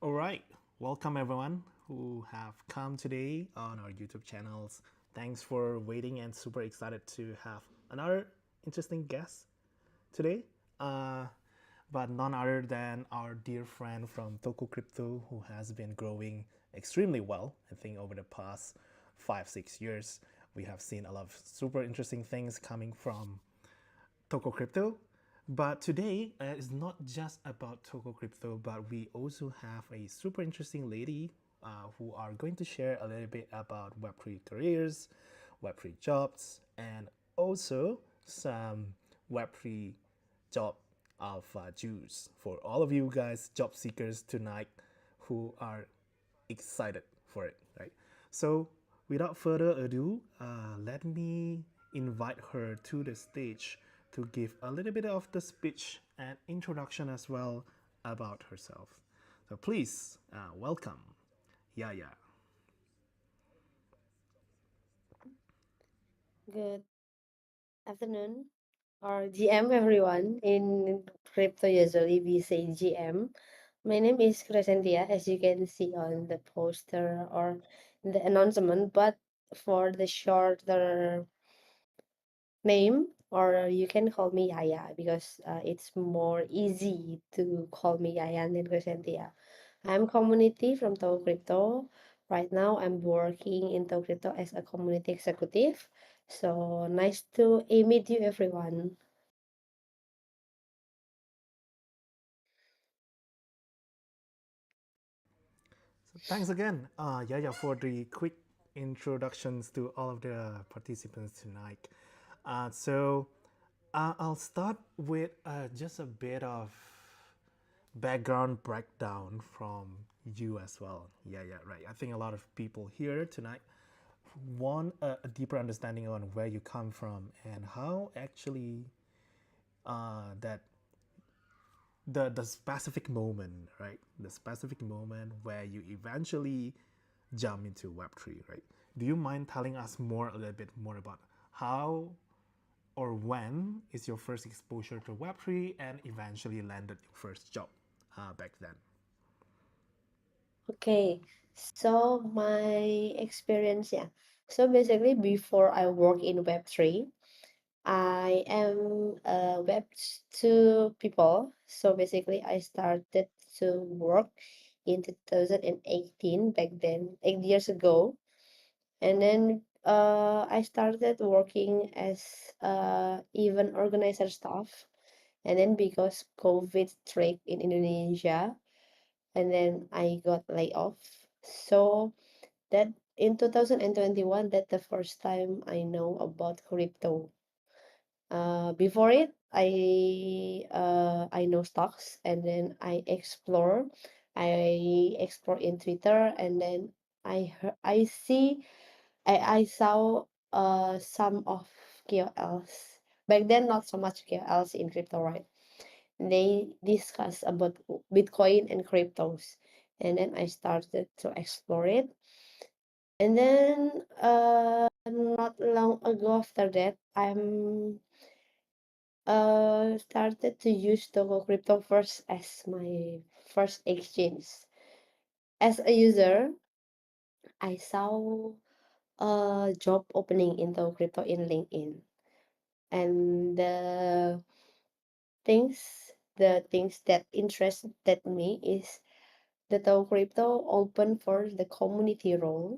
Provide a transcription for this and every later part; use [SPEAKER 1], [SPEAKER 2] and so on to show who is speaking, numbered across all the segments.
[SPEAKER 1] All right, welcome everyone who have come today on our YouTube channels. Thanks for waiting and super excited to have another interesting guest today. Uh, but none other than our dear friend from Tokocrypto who has been growing extremely well. I think over the past 5-6 years, we have seen a lot of super interesting things coming from Tokocrypto. But today is not just about Tokocrypto, but we also have a super interesting lady who are going to share a little bit about Web3 careers, Web3 jobs, and also some Web3 job of juice for all of you guys, job seekers tonight who are excited for it, right? So, without further ado, let me invite her to the stage to give a little bit of the speech and introduction as well about herself. So, please welcome Yaya.
[SPEAKER 2] Good afternoon or GM everyone. In crypto, usually we say GM. My name is Cresentia, as you can see on the poster or the announcement, but for the shorter name, or you can call me Yaya because it's more easy to call me Yaya than Cresentia. I'm community from Tokocrypto. Right now, I'm working in Tokocrypto as a community executive. So nice to meet you, everyone.
[SPEAKER 1] So, thanks again, Yaya, for the quick introductions to all of the participants tonight. I'll start with just a bit of background breakdown from you as well. Yeah, yeah, right. I think a lot of people here tonight want a deeper understanding on where you come from and how actually that the specific moment, right? The specific moment where you eventually jump into Web3, right? Do you mind telling us more a little bit more about how or when is your first exposure to Web3 and eventually landed your first job back then?
[SPEAKER 2] Okay, so my experience, yeah. So basically, before I work in Web3, I am a Web2 people. So basically, I started to work in 2018, back then, 8 years ago. And then I started working as event organizer staff. And then because COVID struck in Indonesia, and then I got laid off. So that in 2021, that the first time I know about crypto. Before it, I know stocks, and then I explore in Twitter, and then I see I saw some of KOLs back then, not so much KOLs in crypto, right? They discuss about Bitcoin and cryptos, and then I started to explore it. And then not long ago after that, I'm started to use Tokocrypto first as my first exchange. As a user, I saw a job opening in Tokocrypto in LinkedIn, and the things that interested me is the Tokocrypto open for the community role,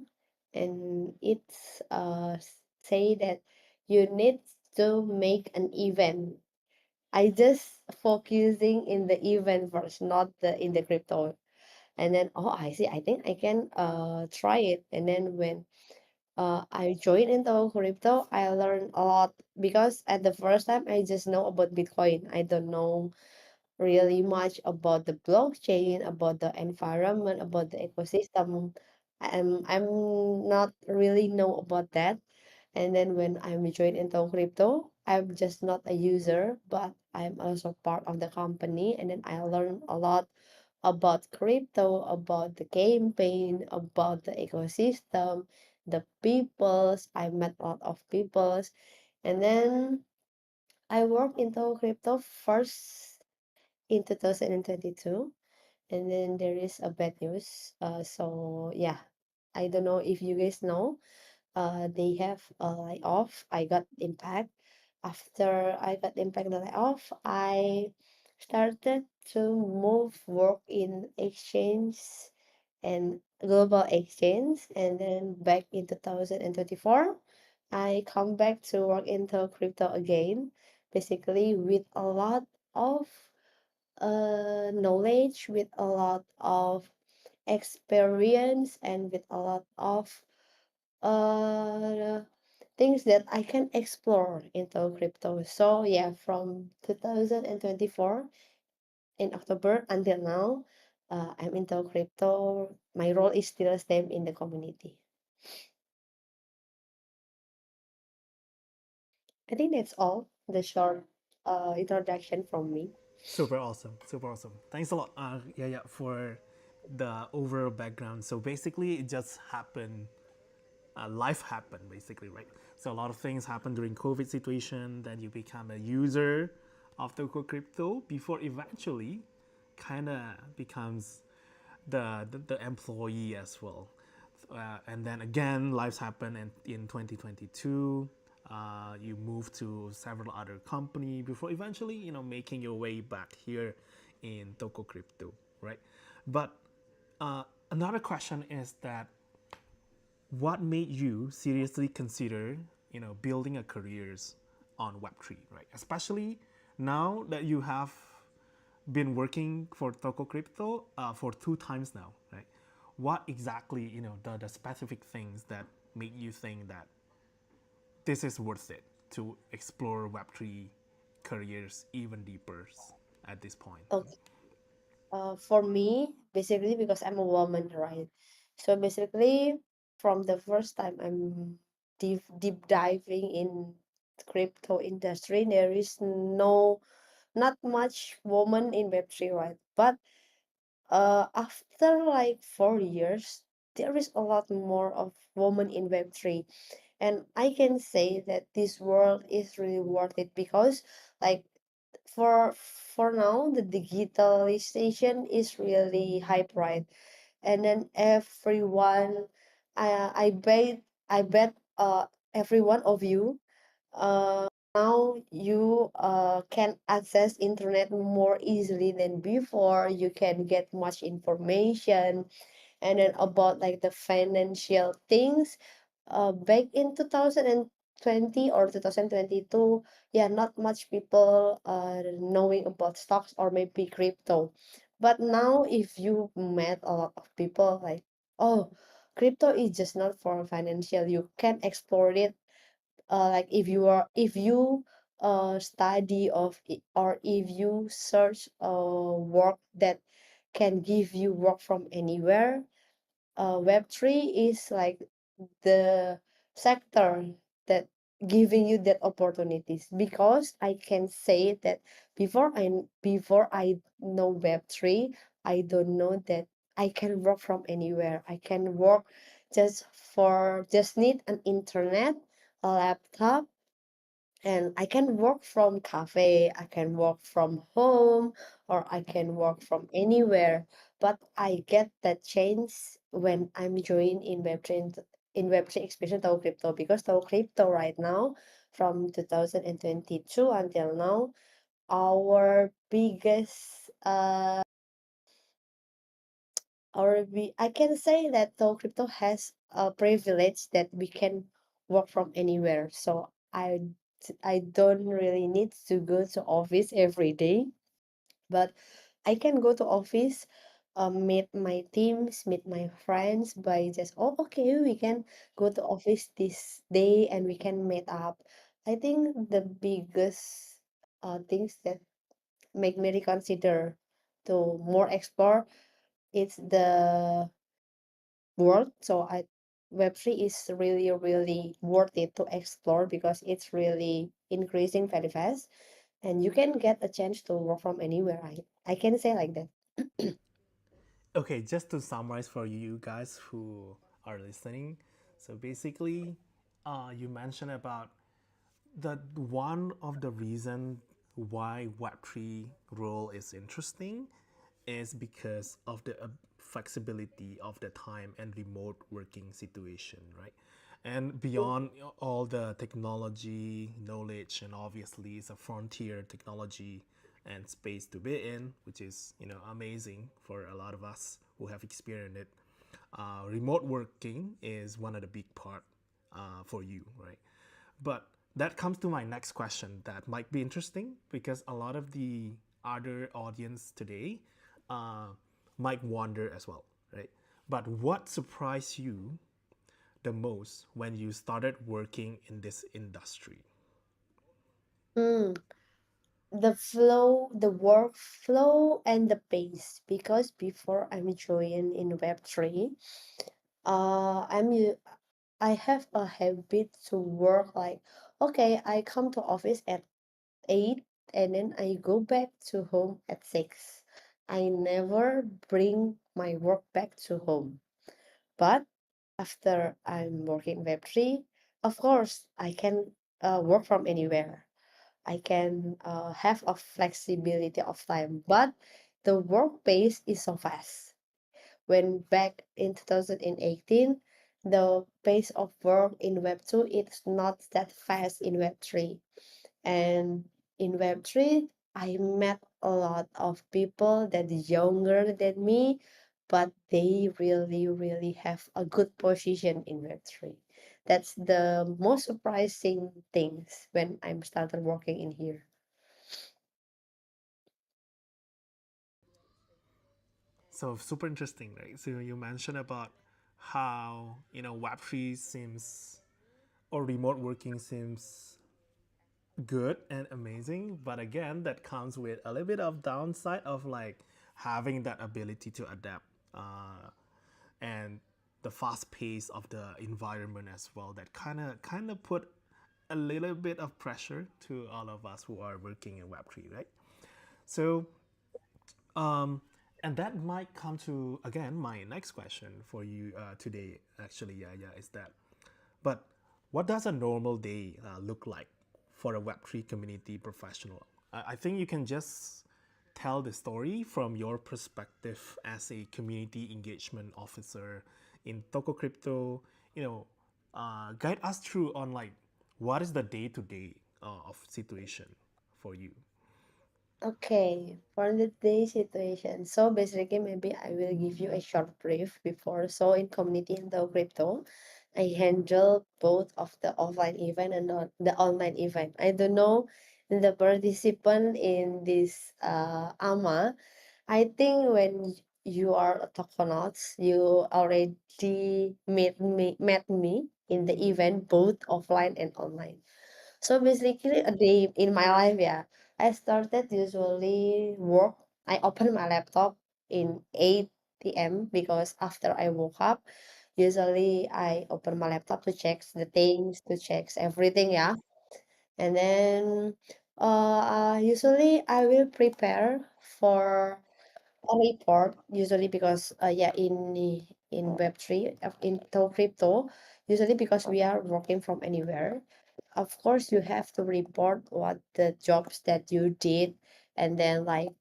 [SPEAKER 2] and it's say that you need to make an event. I just focusing in the event first, not the in the crypto. And then, oh, I see. I think I can try it. And then when I joined into crypto, I learned a lot because at the first time I just know about Bitcoin. I don't know really much about the blockchain, about the environment, about the ecosystem. I'm not really know about that. And then when I'm joined into crypto, I'm just not a user, but I'm also part of the company. And then I learn a lot about crypto, about the campaign, about the ecosystem, the peoples. I met a lot of peoples. And then I worked into crypto first in 2022. and then there is a bad news. So yeah, I don't know if you guys know. They have a layoff. I got impact. After I got impact the layoff, I started to move work in exchange and global exchange, and then back in 2024 I come back to work into crypto again, basically with a lot of knowledge, with a lot of experience, and with a lot of uh things that I can explore into crypto. So yeah, from 2024 in October until now, I'm into crypto. My role is still the same in the community. I think that's all. The short introduction from me.
[SPEAKER 1] Super awesome, super awesome. Thanks a lot. Yeah, yeah, for the overall background. So basically, it just happened. Life happened basically, right? So a lot of things happened during COVID situation. Then you become a user of Tokocrypto before eventually, kind of becomes the employee as well. And then again, lives happen, and in 2022, you move to several other company before eventually, making your way back here in Tokocrypto, right? But another question is that what made you seriously consider, building a careers on Web3, right? Especially now that you have been working for Tokocrypto for 2 times now, right? What exactly, the specific things that make you think that this is worth it to explore Web3 careers even deeper at this point?
[SPEAKER 2] Okay. For me, basically because I'm a woman, right? So basically, from the first time I'm deep diving in crypto industry, there is not much woman in Web3, right? But after like 4 years, there is a lot more of women in Web3, and I can say that this world is really worth it because, like, for now the digitalization is really hype, right? And then everyone, I bet every one of you now you can access internet more easily than before. You can get much information, and then about like the financial things, back in 2020 or 2022, yeah, not much people are knowing about stocks or maybe crypto. But now if you met a lot of people like, oh, crypto is just not for financial, you can explore it. Like if you study of it, or if you search work that can give you work from anywhere, Web3 is like the sector that giving you that opportunities, because I can say that before I know Web3, I don't know that I can work from anywhere. I can work just need an internet, a laptop, and I can work from cafe, I can work from home, or I can work from anywhere. But I get that change when I'm joined in Web3, in Web3, especially Tau Crypto, because Tau Crypto right now, from 2022 until now, our biggest I can say that Tau Crypto has a privilege that we can work from anywhere. So I don't really need to go to office every day, but I can go to office, meet my teams, meet my friends by just, oh, okay, we can go to office this day and we can meet up. I think the biggest things that make me reconsider to more explore, it's the world. So Web3 is really, really worth it to explore because it's really increasing very fast, and you can get a chance to work from anywhere. I can say like that.
[SPEAKER 1] Okay, just to summarize for you guys who are listening. So basically, you mentioned about that one of the reason why Web3 role is interesting is because of the flexibility of the time and remote working situation, right? And beyond all the technology, knowledge, and obviously it's a frontier technology and space to be in, which is amazing for a lot of us who have experienced it. Remote working is one of the big part for you, right? But that comes to my next question that might be interesting because a lot of the other audience today uh, might wonder as well, right? But what surprised you the most when you started working in this industry?
[SPEAKER 2] Mm, the flow, the workflow, and the pace. Because before I'm joining in Web3, I have a habit to work like, okay, I come to office at 8 and then I go back to home at 6. I never bring my work back to home. But after I'm working Web3, of course, I can work from anywhere. I can have a flexibility of time, but the work pace is so fast. When back in 2018, the pace of work in Web2 is not that fast in Web3. And in Web3, I met a lot of people that is younger than me, but they really, really have a good position in Web3. That's the most surprising things when I'm started working in here.
[SPEAKER 1] So super interesting, right? So you mentioned about how Web3 seems or remote working seems good and amazing, but again that comes with a little bit of downside of like having that ability to adapt and the fast pace of the environment as well that kind of put a little bit of pressure to all of us who are working in Web3, right? So um, and that might come to again my next question for you today. Actually, yeah, is that. But what does a normal day look like for a Web3 community professional? I think you can just tell the story from your perspective as a community engagement officer in Tokocrypto. You know, guide us through on like what is the day to day of situation for you.
[SPEAKER 2] Okay, for the day situation. So basically, maybe I will give you a short brief before. So in community and the crypto, I handle both of the offline event and the online event. I don't know the participant in this AMA. I think when you are a Tokonauts, you already met me in the event both offline and online. So basically, a day in my life, yeah, I started usually work. I open my laptop in 8 p.m. because after I woke up, usually I open my laptop to check the things, to check everything, yeah. And then usually I will prepare for a report usually because yeah in Web3 in crypto usually because we are working from anywhere, of course you have to report what the jobs that you did, and then like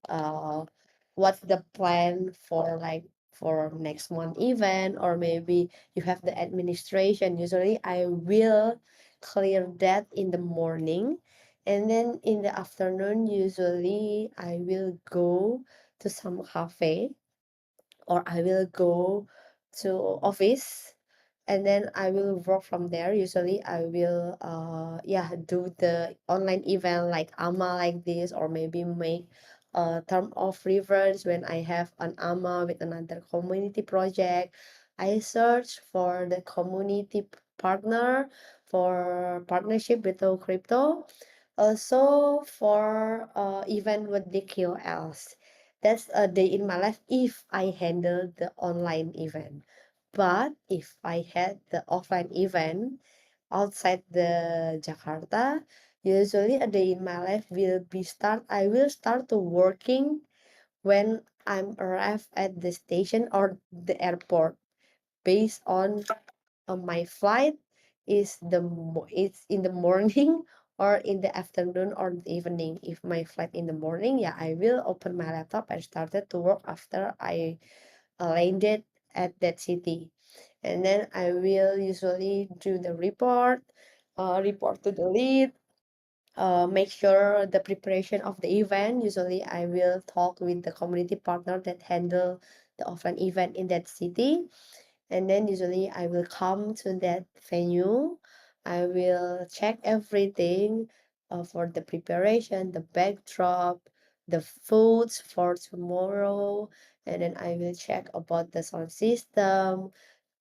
[SPEAKER 2] what's the plan for like for next month event, or maybe you have the administration. Usually I will clear that in the morning, and then in the afternoon usually I will go to some cafe, or I will go to office, and then I will work from there. Usually I will yeah do the online event like AMA like this, or maybe make a term of reference when I have an AMA with another community project. I search for the community partner for partnership with Tokocrypto. Also for event with the KOLs. That's a day in my life if I handle the online event. But if I had the offline event outside the Jakarta, usually a day in my life will be start. I will start to working when I'm arrived at the station or the airport, based on my flight is it's in the morning or in the afternoon or the evening. If my flight in the morning, yeah, I will open my laptop and started to work after I landed at that city. And then I will usually do the report to the lead, make sure the preparation of the event. Usually, I will talk with the community partner that handle the offline event in that city, and then usually I will come to that venue. I will check everything for the preparation, the backdrop, the foods for tomorrow, and then I will check about the sound system,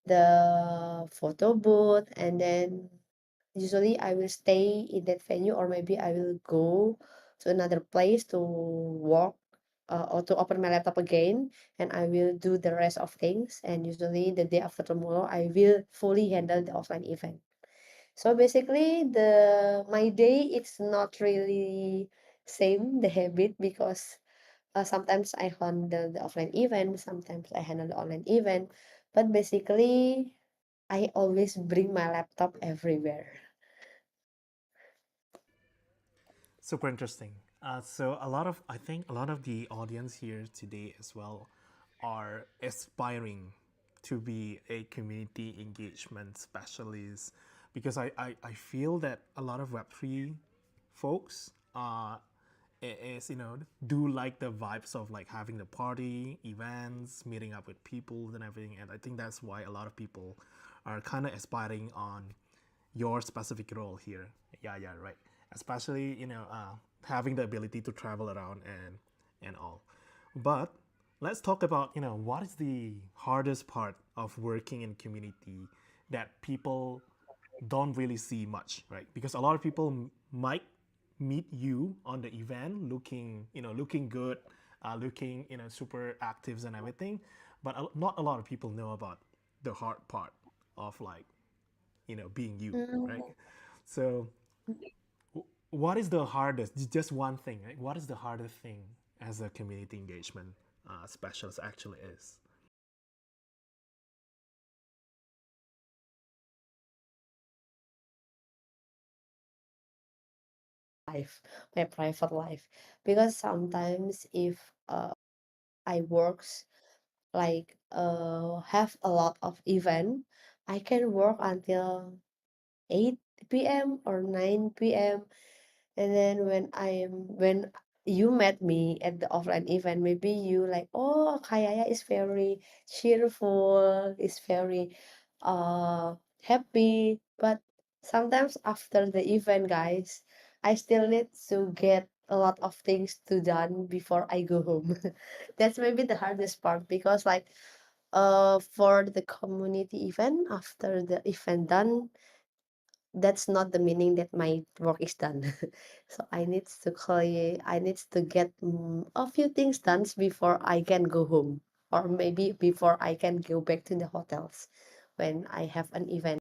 [SPEAKER 2] the photo booth, and then usually I will stay in that venue, or maybe I will go to another place to work, or to open my laptop again, and I will do the rest of things. And usually the day after tomorrow, I will fully handle the offline event. So basically, the my day it's not really same the habit, because sometimes I handle the offline event, sometimes I handle the online event, but basically I always bring my laptop everywhere.
[SPEAKER 1] Super interesting. So I think a lot of the audience here today as well are aspiring to be a community engagement specialist, because I feel that a lot of Web3 folks is, do like the vibes of like having the party events, meeting up with people and everything, and I think that's why a lot of people are kind of aspiring on your specific role here. Yeah, yeah, right. Especially, having the ability to travel around and all. But let's talk about, what is the hardest part of working in community that people don't really see much, right? Because a lot of people might meet you on the event looking, looking good, looking, super actives and everything, but not a lot of people know about the hard part of like, being you, right?
[SPEAKER 2] Mm,
[SPEAKER 1] So, what is the hardest? Just one thing, right? What is the hardest thing as a community engagement specialist actually is?
[SPEAKER 2] life, my private life, because sometimes if I works like have a lot of event, I can work until 8 p.m. or 9 p.m. And then when you met me at the offline event, maybe you like, oh, Kayaya is very cheerful, is very happy. But sometimes after the event, guys, I still need to get a lot of things to done before I go home. That's maybe the hardest part, because like for the community event, after the event done, that's not the meaning that my work is done. So I need to get a few things done before I can go home, or maybe before I can go back to the hotels when I have an event.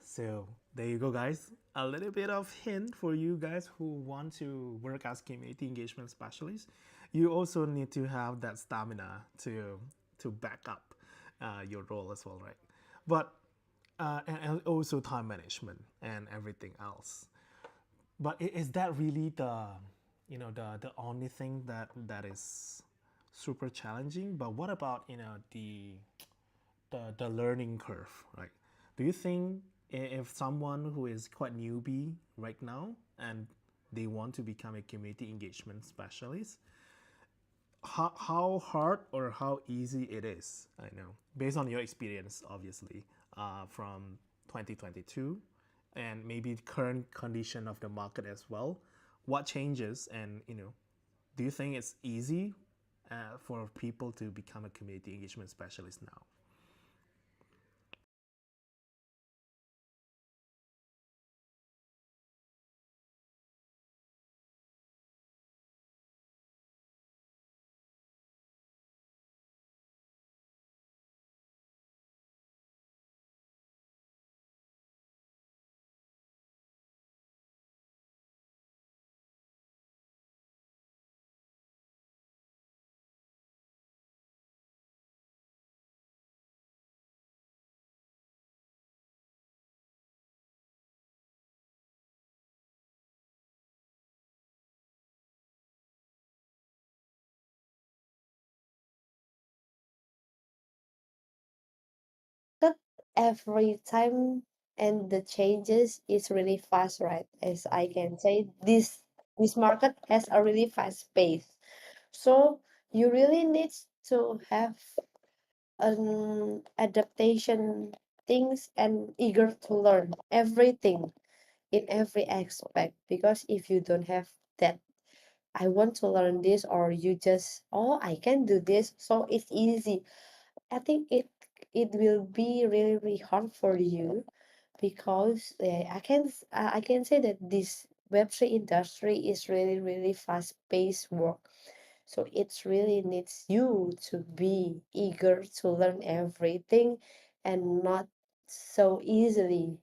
[SPEAKER 1] So there you go, guys. A little bit of hint for you guys who want to work as community engagement specialists. You also need to have that stamina to back up your role as well, right? But and also time management and everything else. But is that really the only thing that is super challenging? But what about the learning curve, right? Do you think if someone who is quite newbie right now and they want to become a community engagement specialist, how hard or how easy it is? I know, based on your experience, obviously, from 2022, and maybe the current condition of the market as well. What changes, and do you think it's easy for people to become a community engagement specialist now?
[SPEAKER 2] every time, and the changes is really fast, right? As I can say, this market has a really fast pace. So you really need to have an adaptation things and eager to learn everything in every aspect, because if you don't have that, I want to learn this, or you just, oh, I can do this so it's easy, I think it will be really really hard for you, because I can say that this Web3 industry is really really fast paced work. So it really needs you to be eager to learn everything, and not so easily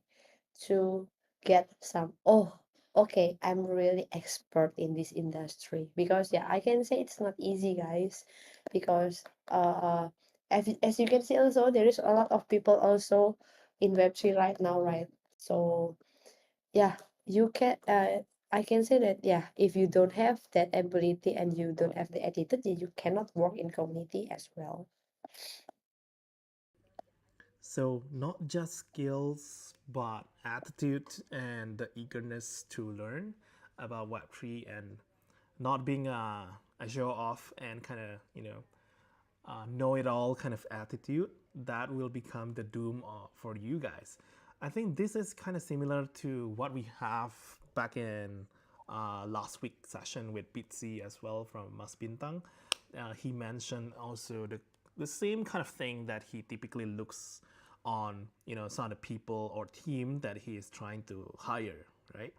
[SPEAKER 2] to get some, oh, okay, I'm really expert in this industry, because yeah, I can say it's not easy, guys, because as you can see also, there is a lot of people also in Web3 right now, right? So yeah, you can I can say that, yeah, if you don't have that ability and you don't have the attitude, then you cannot work in community as well.
[SPEAKER 1] So not just skills, but attitude and the eagerness to learn about Web3, and not being a show off and kind of, know it all kind of attitude that will become the doom for you guys. I think this is kind of similar to what we have back in last week's session with Bitsy as well from Mas Bintang. He mentioned also the same kind of thing that he typically looks on, some of the people or team that he is trying to hire, right?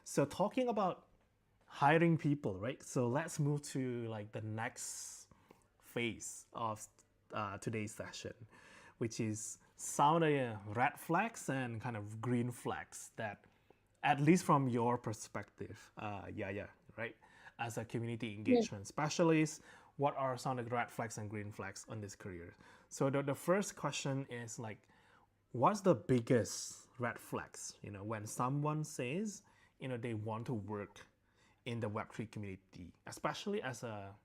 [SPEAKER 1] So talking about hiring people, right? So let's move to like the next phase of today's session, which is some of the red flags and kind of green flags that, at least from your perspective, yeah, right? As a community
[SPEAKER 2] Mm.
[SPEAKER 1] engagement specialist, what are some of the red flags and green flags on this career? So the first question is like, what's the biggest red flags, when someone says, they want to work in the Web3 community, especially as a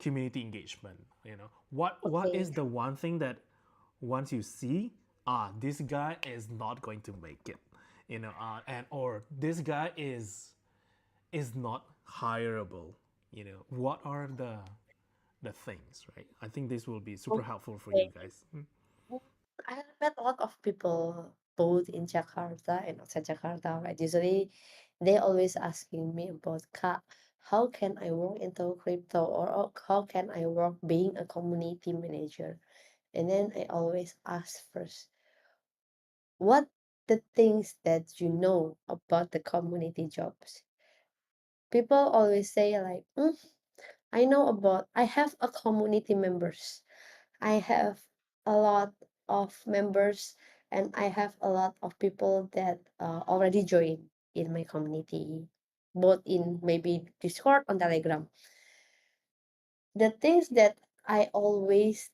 [SPEAKER 1] community engagement. What
[SPEAKER 2] Okay.
[SPEAKER 1] is the one thing that once you see, this guy is not going to make it, and or this guy is not hireable. What are the things, right? I think this will be super helpful for you
[SPEAKER 2] Okay.
[SPEAKER 1] guys.
[SPEAKER 2] I met a lot of people both in Jakarta and outside Jakarta, right? Usually they always asking me about, Kak, how can I work into crypto, or how can I work being a community manager? And then I always ask first, what the things that you know about the community jobs? People always say like, I have a community members. I have a lot of members, and I have a lot of people that already joined in my community, both in maybe Discord on Telegram. The things that I always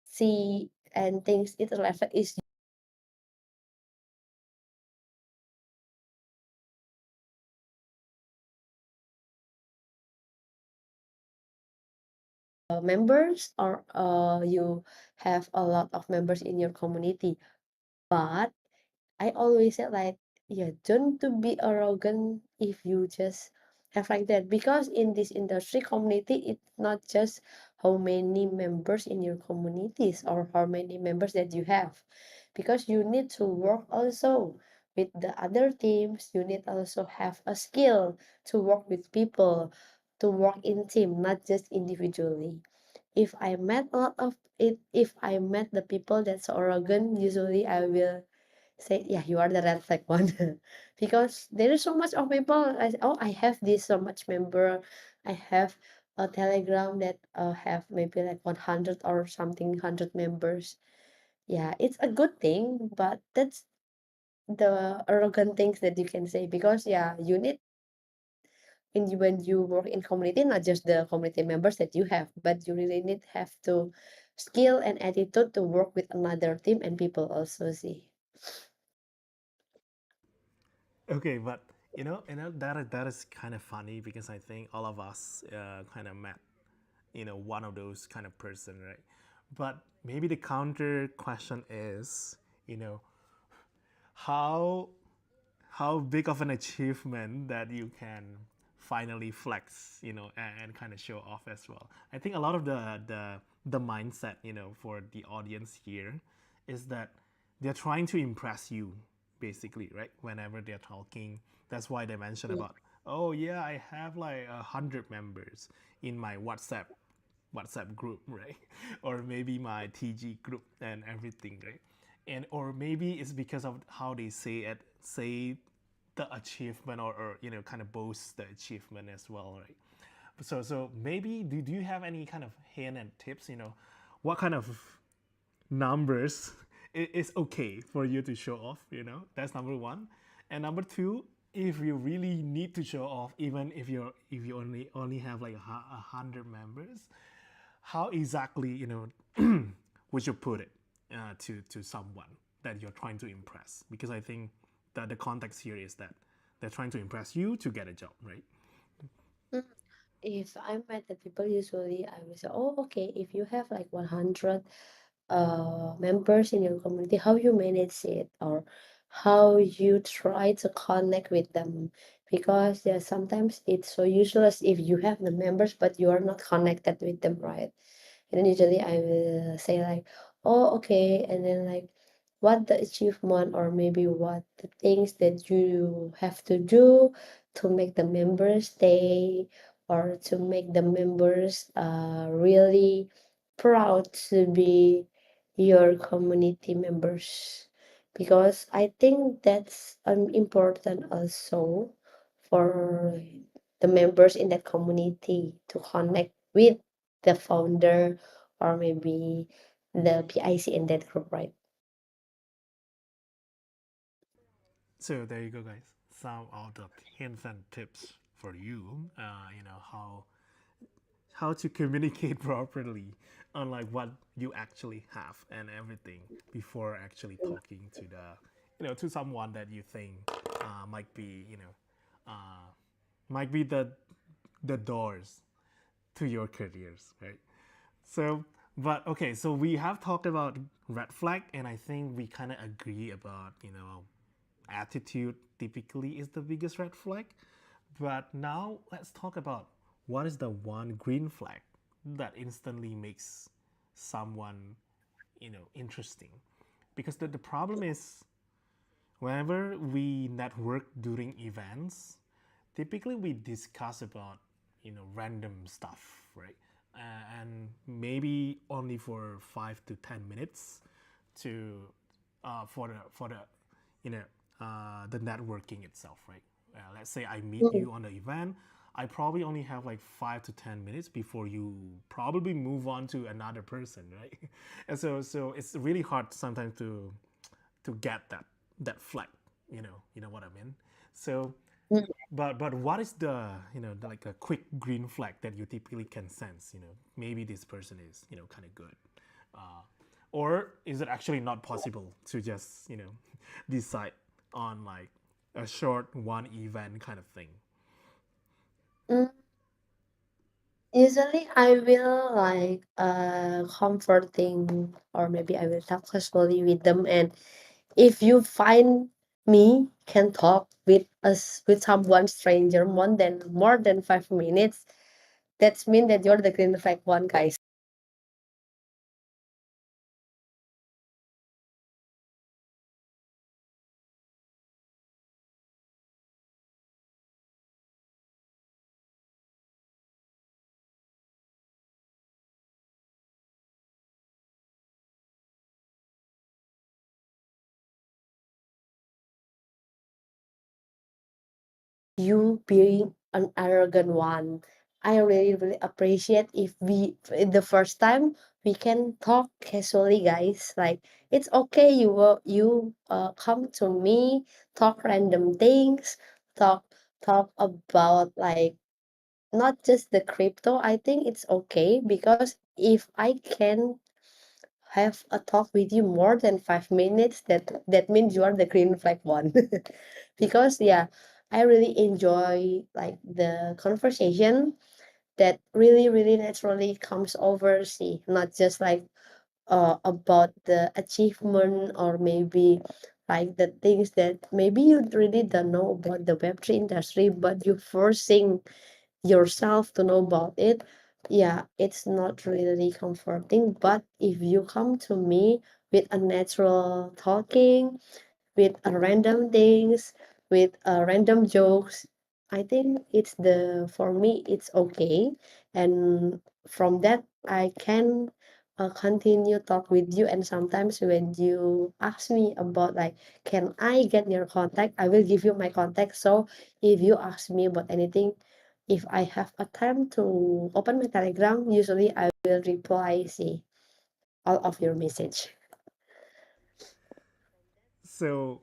[SPEAKER 2] see and things it relevant is members, or you have a lot of members in your community. But I always said like, yeah, don't to be arrogant if you just have like that, because in this industry community, it's not just how many members in your communities or how many members that you have, because you need to work also with the other teams. You need also have a skill to work with people, to work in team, not just individually. If I met a lot of it, if I met the people that's arrogant, usually I will say, yeah, you are the red flag one. Because there is so much of people, oh, I have this so much member, I have a telegram that have maybe like 100 or something 100 members. Yeah, it's a good thing, but that's the arrogant things that you can say, because yeah, you need, when you work in community, not just the community members that you have, but you really need have to skill and attitude to work with another team and people also, see.
[SPEAKER 1] Okay, but that is kind of funny because I think all of us kind of met, one of those kind of person, right? But maybe the counter question is, you know, how how big of an achievement that you can finally flex, and kind of show off as well. I think a lot of the mindset, for the audience here is that they're trying to impress you, basically, right? Whenever they're talking, that's why they mention
[SPEAKER 2] Mm,
[SPEAKER 1] about, oh yeah, I have like 100 members in my WhatsApp group, right? Or maybe my TG group and everything, right? And or maybe it's because of how they say the achievement, or kind of boast the achievement as well, right? So maybe do you have any kind of hint and tips, what kind of numbers is okay for you to show off, that's number one. And number two, if you really need to show off, even if you only have like 100 members, how exactly, would you put it to someone that you're trying to impress? Because I think that the context here is that they're trying to impress you to get a job, right?
[SPEAKER 2] mm. If I'm at the people, usually I will say, oh, okay, if you have like 100 members in your community, how you manage it, or how you try to connect with them. Because yeah, sometimes it's so useless if you have the members but you are not connected with them, right? And then usually I will say like, oh, okay, and then like what the achievement, or maybe what the things that you have to do to make the members stay, or to make the members really proud to be your community members. Because I think that's important also for the members in that community to connect with the founder, or maybe the PIC in that group, right?
[SPEAKER 1] So there you go, guys. Some of the hints and tips for you. How to communicate properly on like what you actually have and everything before actually talking to to someone that you think might be uh, might be the doors to your careers, right? So, but okay, so we have talked about red flag, and I think we kind of agree about attitude typically is the biggest red flag. But now let's talk about what is the one green flag that instantly makes someone, interesting. Because the problem is whenever we network during events, typically we discuss about, random stuff, right? And maybe only for 5 to 10 minutes to for the you know the networking itself, right? Let's say I meet
[SPEAKER 2] Mm,
[SPEAKER 1] you on the event. I probably only have like 5 to 10 minutes before you probably move on to another person, right? And so it's really hard sometimes to get that flag, you know what I mean. So,
[SPEAKER 2] mm.
[SPEAKER 1] but what is the like a quick green flag that you typically can sense? Maybe this person is kind of good, uh, or is it actually not possible to just decide on like a short one event kind of thing?
[SPEAKER 2] Mm, Usually I will like comforting, or maybe I will talk casually with them. And if you find me can talk with us with someone stranger more than 5 minutes, that's mean that you're the green flag one, guys. You being an arrogant one. I really, really appreciate if we, the first time, we can talk casually, guys. Like, it's okay. You come to me, talk random things, talk talk about like not just the crypto. I think it's okay because if I can have a talk with you more than 5 minutes, that means you are the green flag one. Because yeah, I really enjoy like the conversation that really, really naturally comes over. See, not just like about the achievement, or maybe like the things that maybe you really don't know about the Web3 industry, but you forcing yourself to know about it. Yeah, it's not really comforting. But if you come to me with a natural talking, with a random things, with random jokes, I think it's the for me it's okay. And from that I can continue talk with you. And sometimes when you ask me about like, can I get your contact, I will give you my contact. So if you ask me about anything, if I have a time to open my Telegram, usually I will reply, see all of your message.
[SPEAKER 1] So,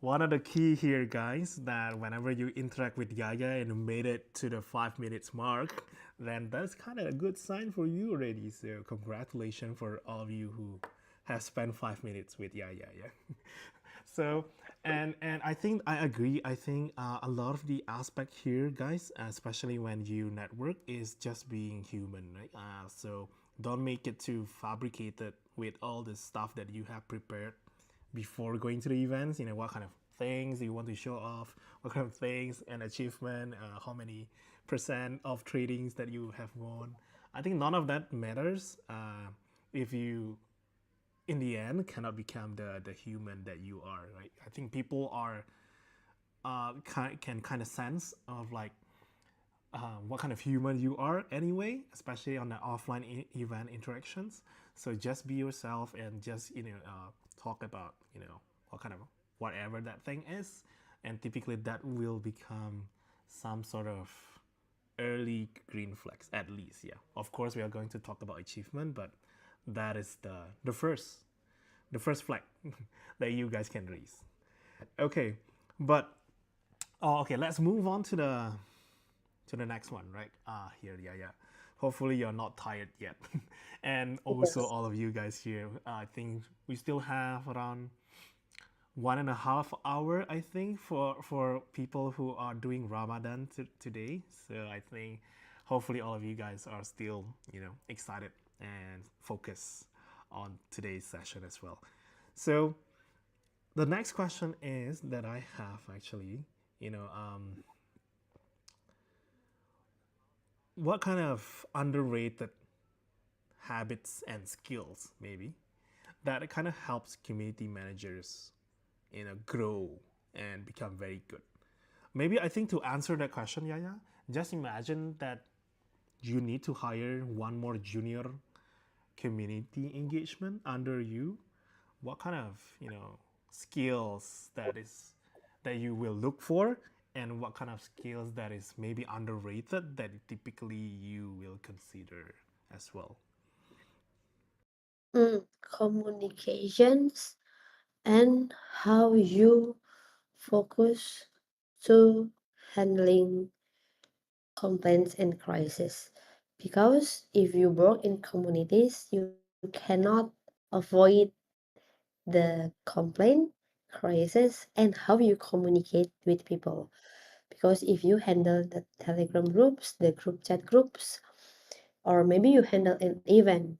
[SPEAKER 1] one of the key here, guys, that whenever you interact with Yaya and you made it to the 5 minutes mark, then that's kind of a good sign for you already. So, congratulations for all of you who have spent 5 minutes with Yaya. Yeah. So, and I think I agree. I think a lot of the aspect here, guys, especially when you network, is just being human, right? So don't make it too fabricated with all the stuff that you have prepared before going to the events. You know, what kind of things you want to show off, what kind of things and achievement, how many percent of tradings that you have won. I think none of that matters if you in the end cannot become the human that you are, right? I think people are can kind of sense of like what kind of human you are anyway, especially on the offline event interactions. So just be yourself and just talk about what kind of whatever that thing is, and typically that will become some sort of early green flags at least. Yeah, of course we are going to talk about achievement, but that is the first flag that you guys can raise. Okay, but okay, let's move on to the next one, right? Here, yeah, yeah. Hopefully you're not tired yet, and also
[SPEAKER 2] Yes.
[SPEAKER 1] all of you guys here. I think we still have around 1.5 hour, I think, for people who are doing Ramadan today. So I think hopefully all of you guys are still excited and focused on today's session as well. So the next question is that I have actually, you know, what kind of underrated habits and skills maybe that kind of helps community managers, grow and become very good? Maybe I think to answer that question, Yaya, just imagine that you need to hire one more junior community engagement under you. What kind of skills that you will look for, and what kind of skills that is maybe underrated that typically you will consider as well?
[SPEAKER 2] Communications and how you focus to handling complaints and crisis. Because if you work in communities, you cannot avoid the complaint, crisis, and how you communicate with people. Because if you handle the Telegram groups, the group chat groups, or maybe you handle an event,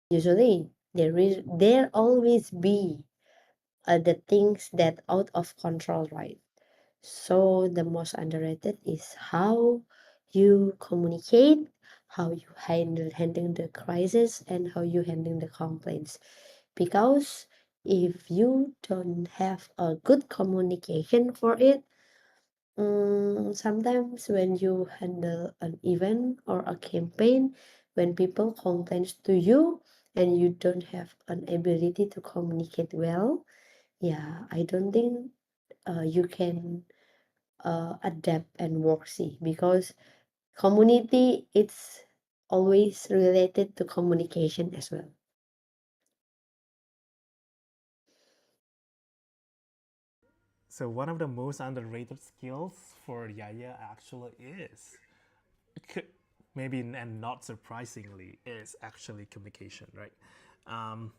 [SPEAKER 2] usually there always be the things that out of control, right? So the most underrated is how you communicate, how you handling the crisis, and how you handling the complaints. Because if you don't have a good communication for it, sometimes when you handle an event or a campaign, when people complains to you and you don't have an ability to communicate well, yeah, I don't think you can adapt and work, see, because community it's always related to communication as well.
[SPEAKER 1] So one of the most underrated skills for Yaya actually is maybe, and not surprisingly, is actually communication, right? Um,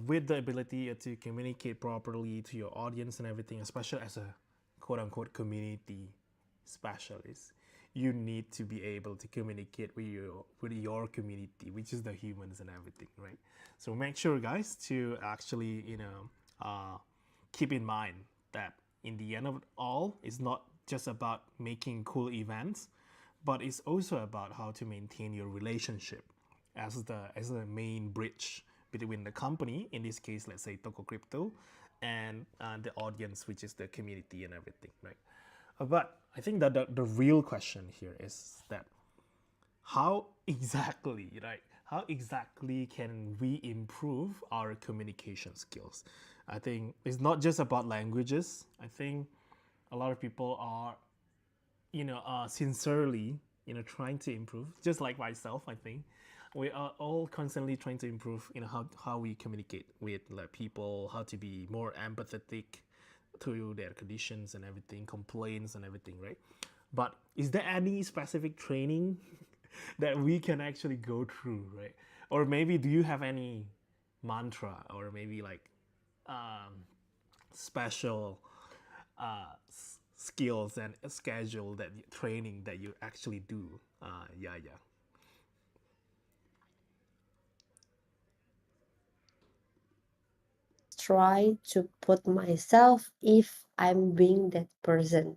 [SPEAKER 1] with the ability to communicate properly to your audience and everything, especially as a quote unquote community specialist, you need to be able to communicate with your community, which is the humans and everything, right? So make sure, guys, to actually keep in mind that in the end of it all, it's not just about making cool events, but it's also about how to maintain your relationship as the main bridge between the company, in this case, let's say Tokocrypto, and the audience, which is the community and everything, right? But I think that the real question here is that how exactly, right? How exactly can we improve our communication skills? I think it's not just about languages. I think a lot of people are, sincerely, trying to improve. Just like myself, I think we are all constantly trying to improve. How we communicate with like people, how to be more empathetic to their conditions and everything, complaints and everything, right? But is there any specific training that we can actually go through, right? Or maybe do you have any mantra or maybe like special skills and schedule that training that you actually do? Yeah, yeah.
[SPEAKER 2] Try to put myself if I'm being that person.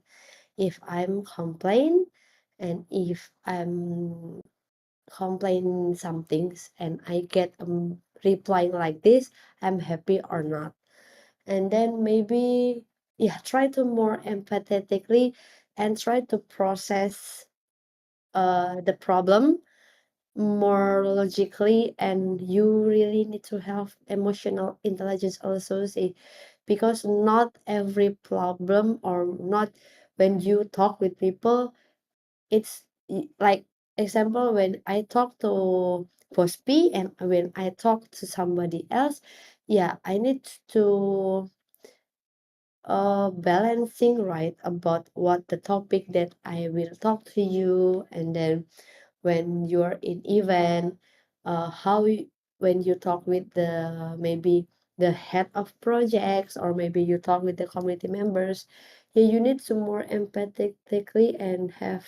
[SPEAKER 2] If I'm complain and if I'm complaining some things and I get replying like this, I'm happy or not. And then maybe, yeah, try to more empathetically and try to process the problem more logically, and you really need to have emotional intelligence also, see, because not every problem or not when you talk with people, it's like example when I talk to Boss B and when I talk to somebody else, yeah, I need to balancing right about what the topic that I will talk to you, and then when you're in event, how you, when you talk with the maybe the head of projects or maybe you talk with the community members, yeah, you need to more empathetically and have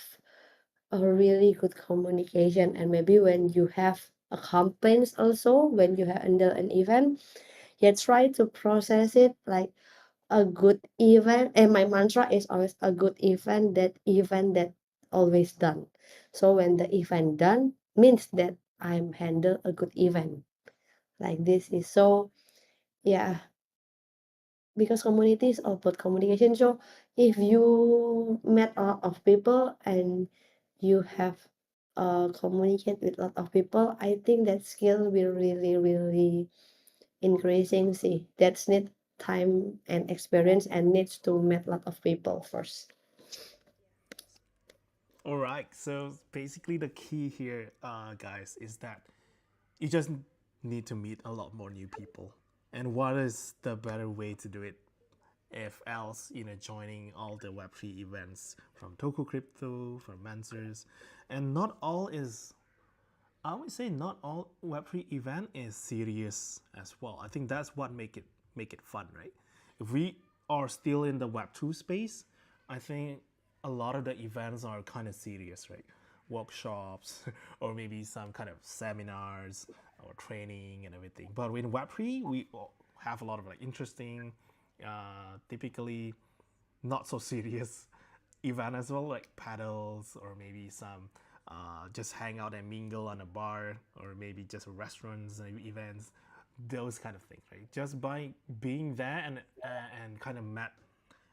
[SPEAKER 2] a really good communication. And maybe when you have a complaints also when you handle an event, yeah, try to process it like a good event. And my mantra is always a good event that always done. So when the event done means that I'm handle a good event, like this is so, yeah, because community is all about communication. So if you met a lot of people and you have communicate with a lot of people, I think that skill will really increasing. See, that's need time and experience and needs to meet a lot of people first.
[SPEAKER 1] All right. So basically, the key here, guys, is that you just need to meet a lot more new people. And what is the better way to do it if else, joining all the Web3 events from Tokocrypto, from Mansers, and not all is, I would say, not all Web3 event is serious as well. I think that's what make it fun, right? If we are still in the Web2 space, I think a lot of the events are kind of serious, right? Workshops or maybe some kind of seminars or training and everything. But in Web3, we have a lot of like interesting, typically not so serious event as well, like paddles or maybe some just hang out and mingle on a bar or maybe just restaurants and events, those kind of things, right? Just by being there and kind of met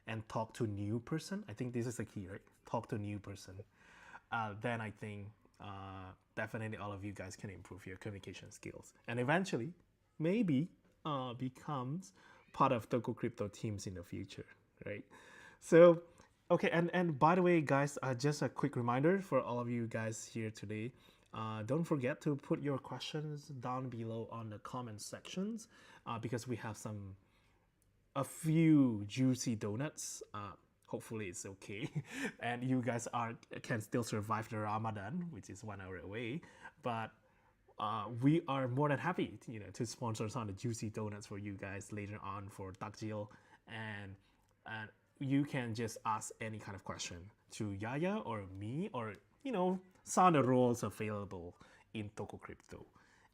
[SPEAKER 1] and talk to a new person. I think this is the key, right? Talk to a new person. Then I think definitely all of you guys can improve your communication skills and eventually maybe becomes part of Tokocrypto teams in the future, right? So, okay, and by the way, guys, just a quick reminder for all of you guys here today. Don't forget to put your questions down below on the comment sections because we have a few juicy donuts. Hopefully it's okay, and you guys are can still survive the Ramadan, which is 1 hour away. But we are more than happy, to sponsor some of the juicy donuts for you guys later on for takjil and you can just ask any kind of question to Yaya or me, or some of the roles available in Tokocrypto.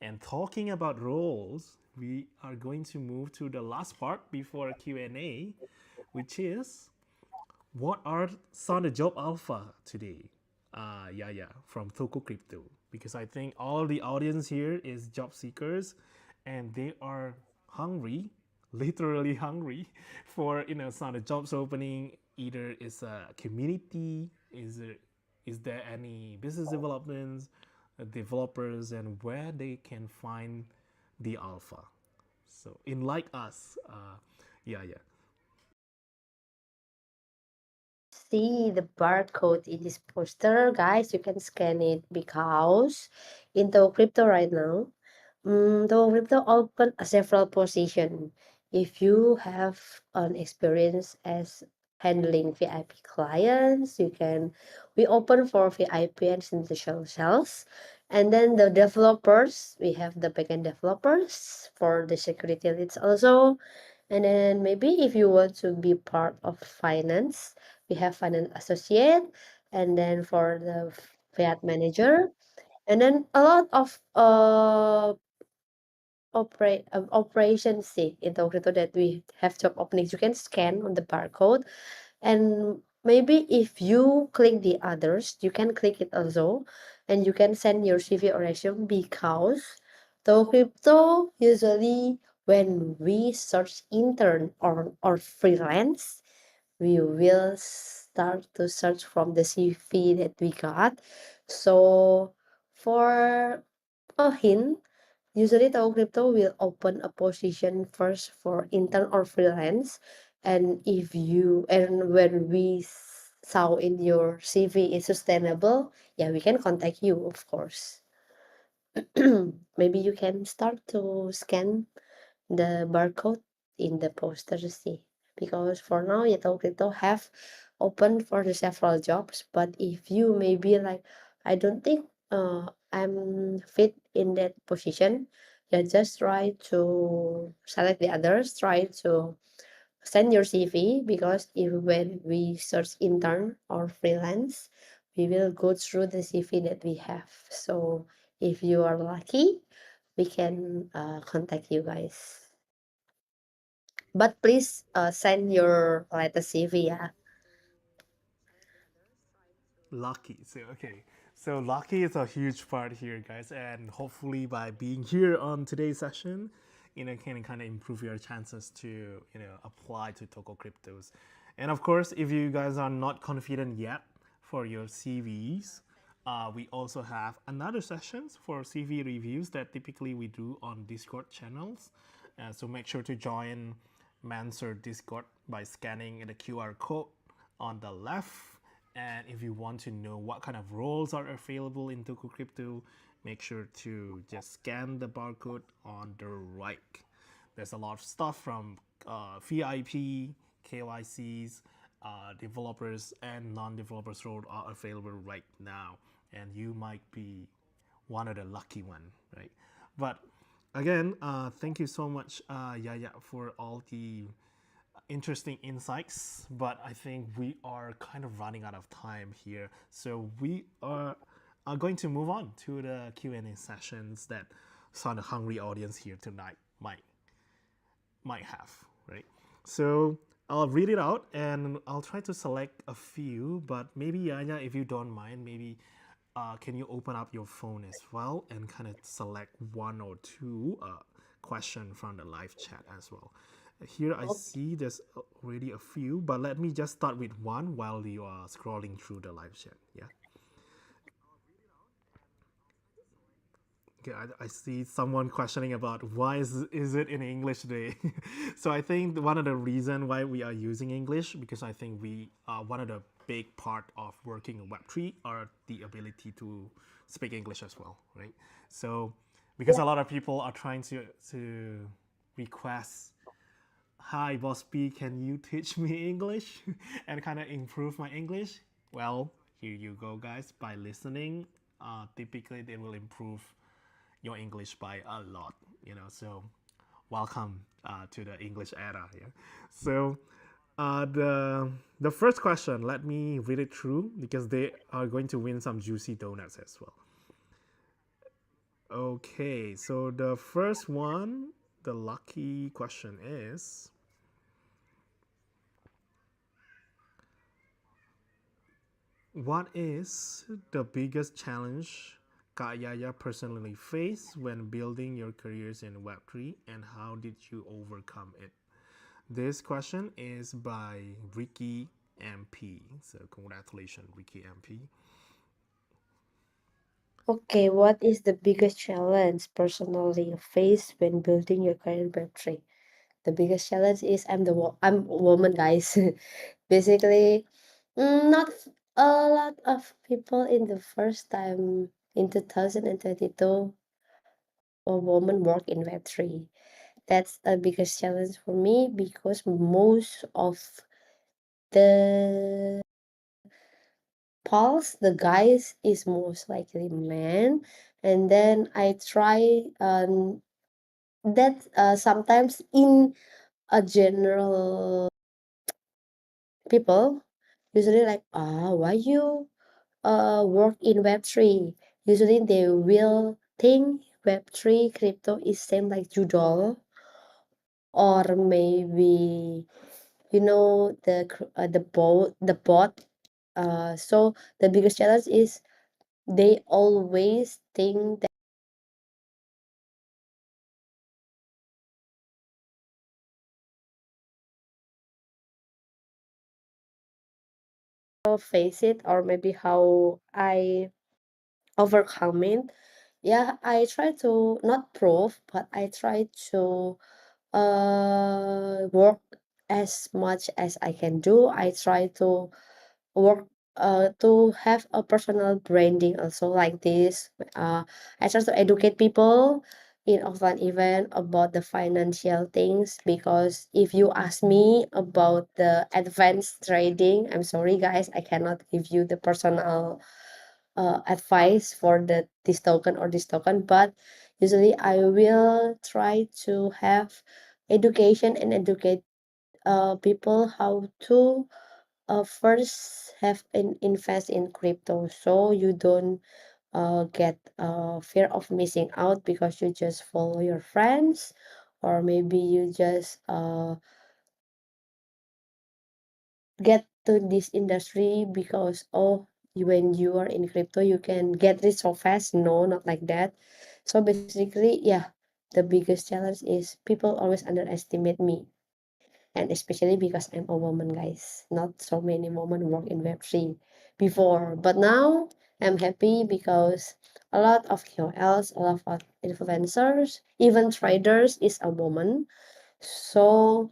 [SPEAKER 1] And talking about roles, we are going to move to the last part before Q&A, which is what are some of the job alpha today? Yeah, from Tokocrypto. Because I think all the audience here is job seekers and they are hungry, literally hungry for some of the jobs opening. Either it's a community, is there any business developments, developers, and where they can find the alpha. So in like us, yeah.
[SPEAKER 2] See the barcode in this poster, guys. You can scan it because in the crypto right now, the crypto open several position. If you have an experience as handling VIP clients, we open for VIP and institutional sales. And then the developers, we have the backend developers for the security leads also. And then maybe if you want to be part of finance, we have finance associate, and then for the fiat manager, and then a lot of operations see in Tokyo that we have job openings. You can scan on the barcode, and maybe if you click the others, you can click it also, and you can send your CV or resume because Tokyo usually when we search intern or freelance, we will start to search from the CV that we got. So for a hint, usually Tokocrypto will open a position first for intern or freelance. And when we saw in your CV is sustainable, yeah, we can contact you, of course. Maybe you can start to scan the barcode in the poster see, because for now Yato Crypto have open for the several jobs, but if you maybe like I don't think I'm fit in that position, yeah, just try to select the others, try to send your CV, because if when we search intern or freelance, we will go through the CV that we have. So if you are lucky, we can contact you guys. But please send your latest CV, yeah.
[SPEAKER 1] Lucky. So okay. So lucky is a huge part here, guys, and hopefully by being here on today's session, can kind of improve your chances to apply to Toko Cryptos. And of course, if you guys are not confident yet for your CVs, we also have another sessions for CV reviews that typically we do on Discord channels. So make sure to join Manser Discord by scanning the QR code on the left. And if you want to know what kind of roles are available in Tokocrypto, make sure to just scan the barcode on the right. There's a lot of stuff from VIP, KYCs, developers, and non-developers roles are available right now, and you might be one of the lucky one, right? But again, thank you so much, Yaya, for all the interesting insights, but I think we are kind of running out of time here. So we are going to move on to the Q&A sessions that some of the hungry audience here tonight might have, right? So I'll read it out and I'll try to select a few, but maybe Yaya, if you don't mind, maybe can you open up your phone as well and kind of select one or two question from the live chat as well. Here I
[SPEAKER 2] Okay.
[SPEAKER 1] see there's already a few, but let me just start with one while you are scrolling through the live chat. Yeah. Okay, I see someone questioning about why is it in English today. So I think one of the reason why we are using English, because I think we one of the big part of working in Web3 are the ability to speak English as well, right? So because
[SPEAKER 2] Yeah.
[SPEAKER 1] a lot of people are trying to request, hi boss B, can you teach me English and kind of improve my English? Well, here you go, guys. By listening, typically they will improve your English by a lot. So welcome to the English era. Yeah. So The first question, let me read it through because they are going to win some juicy donuts as well. Okay, so the first one, the lucky question is, what is the biggest challenge Kak Yaya personally faced when building your careers in Web3, and how did you overcome it? This question is by Ricky MP. So congratulations, Ricky MP.
[SPEAKER 2] Okay, what is the biggest challenge personally you face when building your career in Web3? The biggest challenge is I'm a woman, guys. Basically, not a lot of people in the first time in 2022 a woman work in Web3. That's the biggest challenge for me because most of the pulse, the guys is most likely men, and then I try that sometimes in a general people usually like why you work in Web3. Usually they will think Web3 crypto is same like Judol, or maybe the bot. So the biggest challenge is they always think that I'll face it, or maybe how I overcome it. Yeah, I try to not prove, but I try to work as much as I can do. I try to work to have a personal branding also like this. I try to educate people in offline event about the financial things, because if you ask me about the advanced trading, I'm sorry guys, I cannot give you the personal advice for this token or this token, but usually I will try to have education and educate people how to first have an invest in crypto, so you don't get fear of missing out because you just follow your friends, or maybe you just get to this industry because when you are in crypto you can get rich so fast. No, not like that. So basically, yeah, the biggest challenge is people always underestimate me, and especially because I'm a woman, guys. Not so many women work in Web3 before, but now I'm happy because a lot of KOLs, a lot of influencers, even traders is a woman. So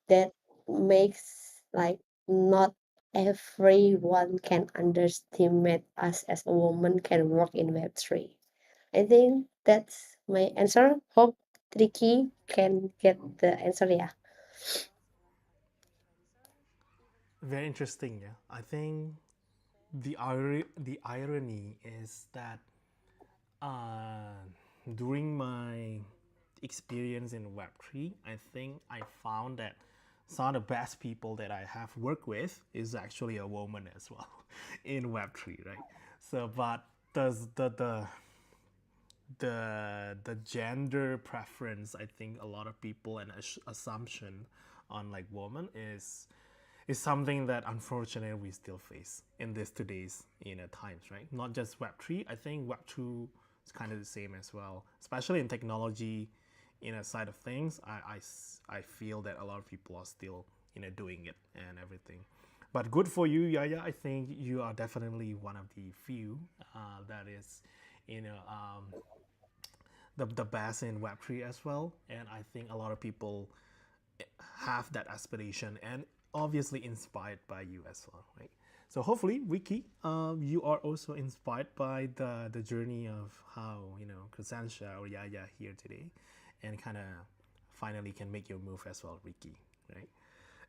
[SPEAKER 2] that makes like not everyone can underestimate us as a woman can work in Web3. I think that's my answer. Hope Tricky can get the answer. Yeah.
[SPEAKER 1] Very interesting. Yeah, I think the irony is that uh, during my experience in Web3, I think I found that some of the best people that I have worked with is actually a woman as well in Web3, right? So, but does the gender preference, I think a lot of people and assumption on like woman is something that unfortunately we still face in this today's times, right? Not just Web3. I think Web2 is kind of the same as well, especially in technology, side of things. I feel that a lot of people are still doing it and everything. But good for you, Yaya. I think you are definitely one of the few that is, you know, the best in Web3 as well. And I think a lot of people have that aspiration and obviously inspired by you as well, right? So hopefully, Wiki, you are also inspired by the journey of how Cresentia or Yaya here today, and kind of finally can make your move as well, Wiki, right?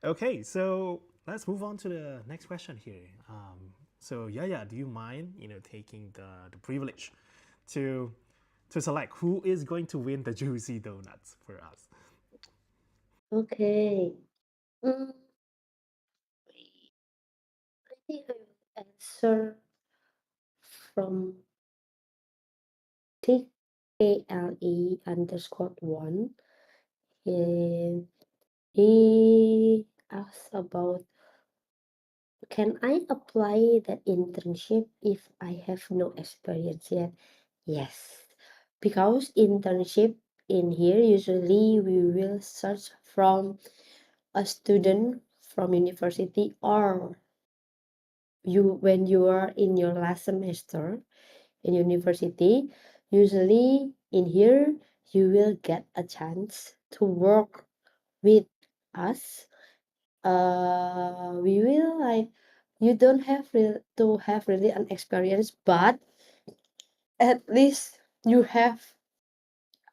[SPEAKER 1] Okay, so let's move on to the next question here. So Yaya, do you mind taking the privilege to select who is going to win the juicy donuts for us?
[SPEAKER 2] Okay. think I will answer from TKLE_1. And he asked about, can I apply that internship if I have no experience yet? Yes, because internship in here usually we will search from a student from university, or you when you are in your last semester in university. Usually in here you will get a chance to work with us. We will like, you don't have to have really an experience, but at least you have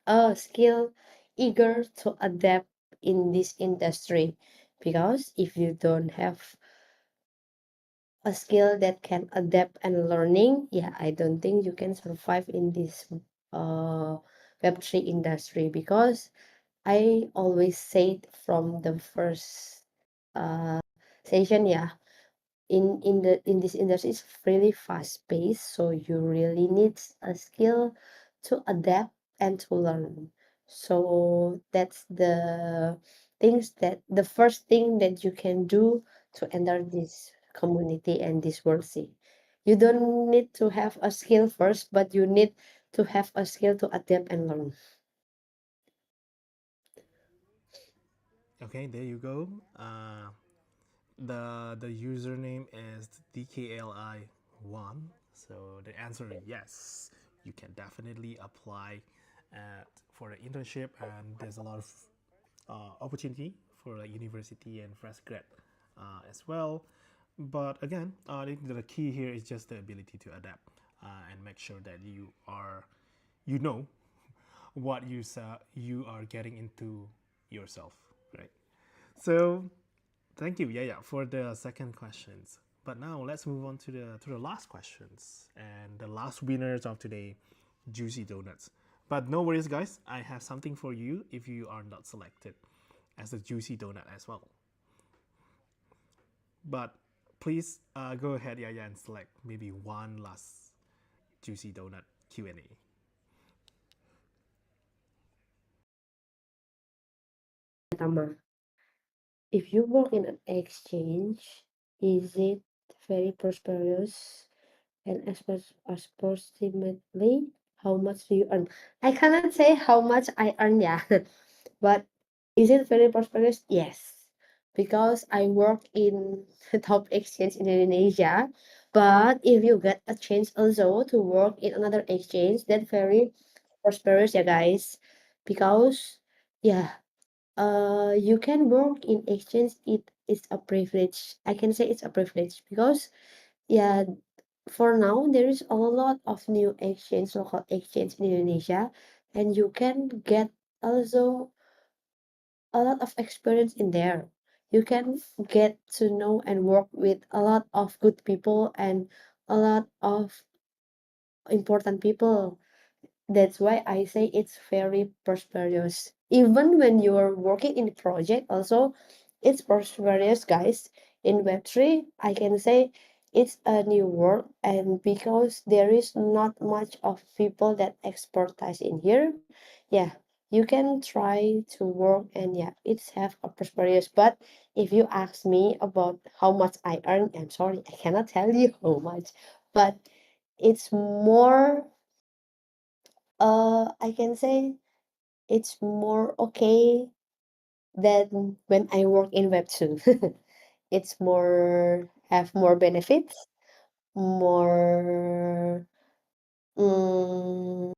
[SPEAKER 2] a skill eager to adapt in this industry. Because if you don't have a skill that can adapt and learning, yeah, I don't think you can survive in this uh web3 industry. Because I always say it from the first uh session, yeah, in this industry is really fast paced, so you really need a skill to adapt and to learn. So that's the first thing that you can do to enter this community and this world scene. You don't need to have a skill first, but you need to have a skill to adapt and learn.
[SPEAKER 1] Okay, there you go. The username is DKLI1. So the answer is yes. You can definitely apply for the internship, and there's a lot of opportunity for like university and fresh grad as well. But again, I think the key here is just the ability to adapt and make sure that you know what you are getting into yourself, right? So thank you, yeah, for the second questions. But now let's move on to the last questions and the last winners of today, juicy donuts. But no worries, guys. I have something for you if you are not selected as a juicy donut as well. But please go ahead, yeah, and select maybe one last juicy donut Q&A.
[SPEAKER 2] Pertama, if you work in an exchange, is it very prosperous? And approximately, how much do you earn? I cannot say how much I earn, yeah. But is it very prosperous? Yes. Because I work in the top exchange in Indonesia. But if you get a chance also to work in another exchange, that's very prosperous, yeah, guys. Because, yeah, you can work in exchange. It is a privilege. I can say it's a privilege because, yeah, for now there is a lot of new exchange, local exchange in Indonesia, and you can get also a lot of experience in there. You can get to know and work with a lot of good people and a lot of important people. That's why I say it's very prosperous. Even when you're working in project, also it's prosperous, guys. In Web3, I can say it's a new world, and because there is not much of people that expertise in here, yeah, you can try to work, and yeah, it's have a prosperous. But if you ask me about how much I earn, I'm sorry, I cannot tell you how much, but it's more, I can say it's more okay than when I work in Web2. It's more, have more benefits, more, mm,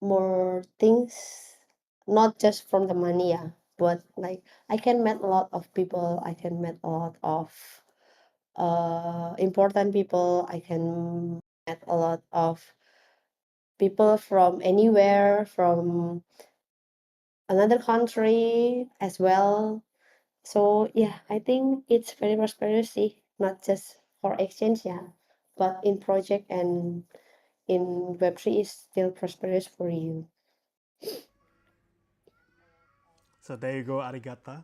[SPEAKER 2] more things, not just from the money, yeah, but like I can meet a lot of people. I can meet a lot of important people. I can meet a lot of people from anywhere, from another country as well. So yeah, I think it's very prosperous, see, not just for exchange, yeah, but in project and in Web3 is still prosperous for you.
[SPEAKER 1] So there you go, Arigata.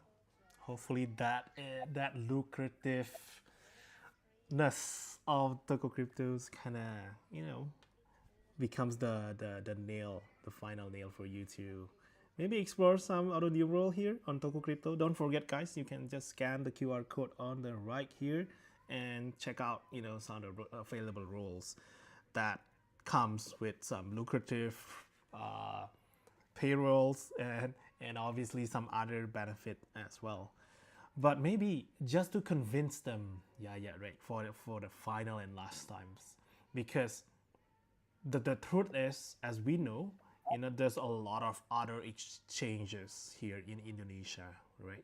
[SPEAKER 1] Hopefully that lucrative ness of Tokocrypto's kind of, becomes the nail, the final nail for you to maybe explore some other new role here on Tokocrypto. Don't forget, guys, you can just scan the QR code on the right here and check out, some of the available roles that comes with some lucrative uh, payrolls and obviously some other benefit as well. But maybe just to convince them, yeah, right, for the final and last times, because the truth is, as we know, there's a lot of other exchanges here in Indonesia, right?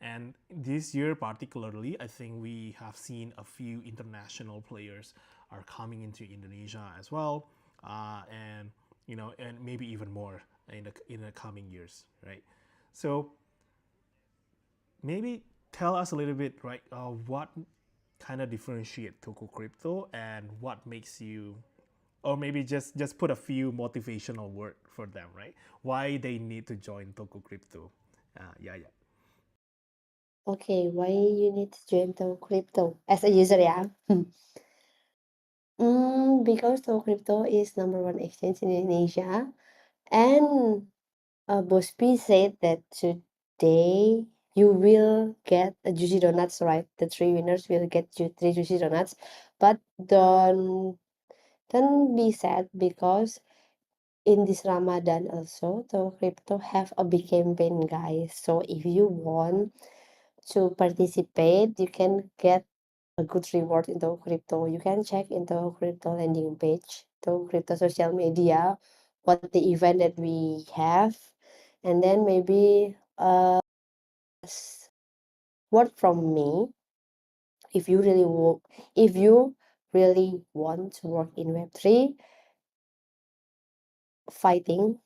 [SPEAKER 1] And this year particularly, I think we have seen a few international players are coming into Indonesia as well, and and maybe even more in the coming years, right? So maybe tell us a little bit, right? What kind of differentiate Tokocrypto and what makes you, or maybe just put a few motivational word for them, right? Why they need to join Tokocrypto? Yeah.
[SPEAKER 2] Okay, why you need to join Tokocrypto as a user, yeah? Because Tokocrypto is number one exchange in Indonesia, and Bospi said that today you will get a juicy donuts, right? The three winners will get three juicy donuts, but don't be sad because in this Ramadan also, Tokocrypto have a big campaign, guys. So if you want to participate, you can get a good reward in Tokocrypto. You can check in Tokocrypto landing page, Tokocrypto social media, what the event that we have, and then maybe word from me. If you really if you really want to work in Web3 fighting,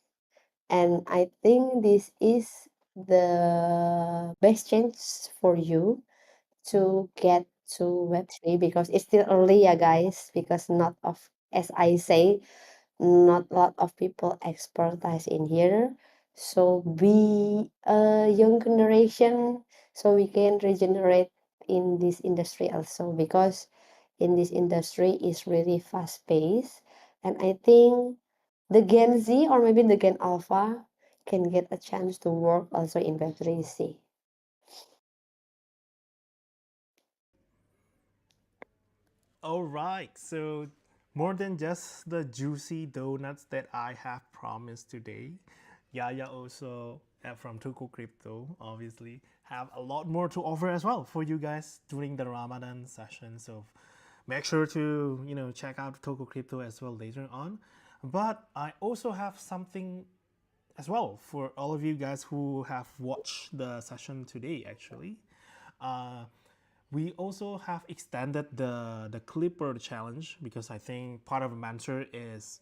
[SPEAKER 2] and I think this is the best chance for you to get to Web3 because it's still early, yeah, guys. Because not of, as I say, not a lot of people expertise in here. So be a young generation so we can regenerate in this industry also, because in this industry is really fast paced, and I think the Gen Z or maybe the Gen Alpha can get a chance to work also in Web3C.
[SPEAKER 1] All right. So more than just the juicy donuts that I have promised today, Yaya also from Tuku Crypto obviously have a lot more to offer as well for you guys during the Ramadan session. So make sure to check out Toko Crypto as well later on. But I also have something as well for all of you guys who have watched the session today. Actually, uh, we also have extended the Clipper challenge because I think part of the answer is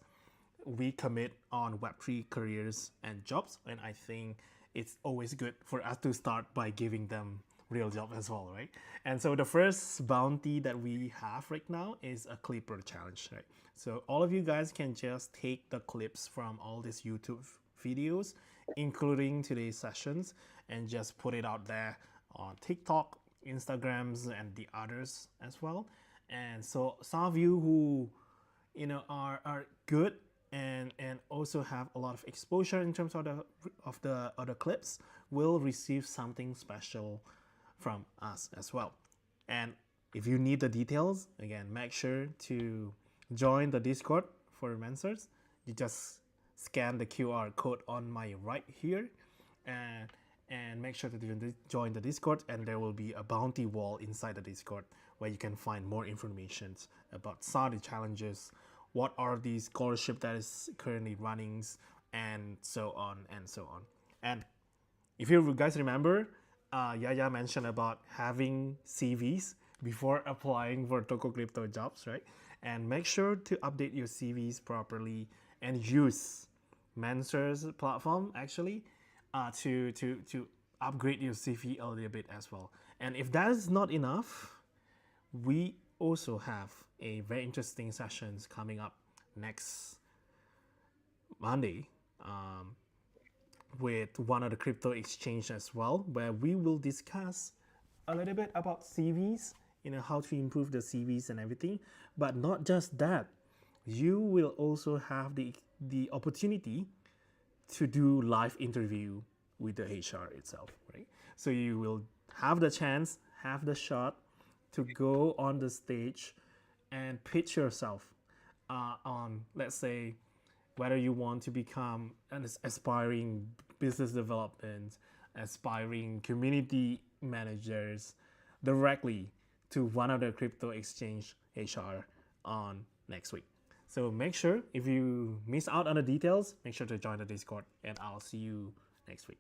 [SPEAKER 1] we commit on Web3 careers and jobs, and I think it's always good for us to start by giving them real job as well, right? And so the first bounty that we have right now is a Clipper challenge, right? So all of you guys can just take the clips from all these YouTube videos, including today's sessions, and just put it out there on TikTok, Instagrams, and the others as well. And so some of you who are good and also have a lot of exposure in terms of the other clips will receive something special from us as well. And if you need the details, again, make sure to join the Discord for Mansers. You just scan the QR code on my right here, and make sure to join the Discord, and there will be a bounty wall inside the Discord where you can find more information about Saudi challenges, what are the scholarship that is currently running, and so on and so on. And if you guys remember, Yaya mentioned about having CVs before applying for Tokocrypto jobs, right? And make sure to update your CVs properly and use Mentor's platform actually to upgrade your CV a little bit as well. And if that is not enough, we also have a very interesting sessions coming up next Monday with one of the crypto exchange as well, where we will discuss a little bit about CVs how to improve the CVs and everything. But not just that, you will also have the opportunity to do live interview with the HR itself, right? So you will have the chance, have the shot to go on the stage and pitch yourself on, let's say, whether you want to become an aspiring business development, aspiring community managers directly to one of the crypto exchange HR on next week. So make sure if you miss out on the details, make sure to join the Discord and I'll see you next week.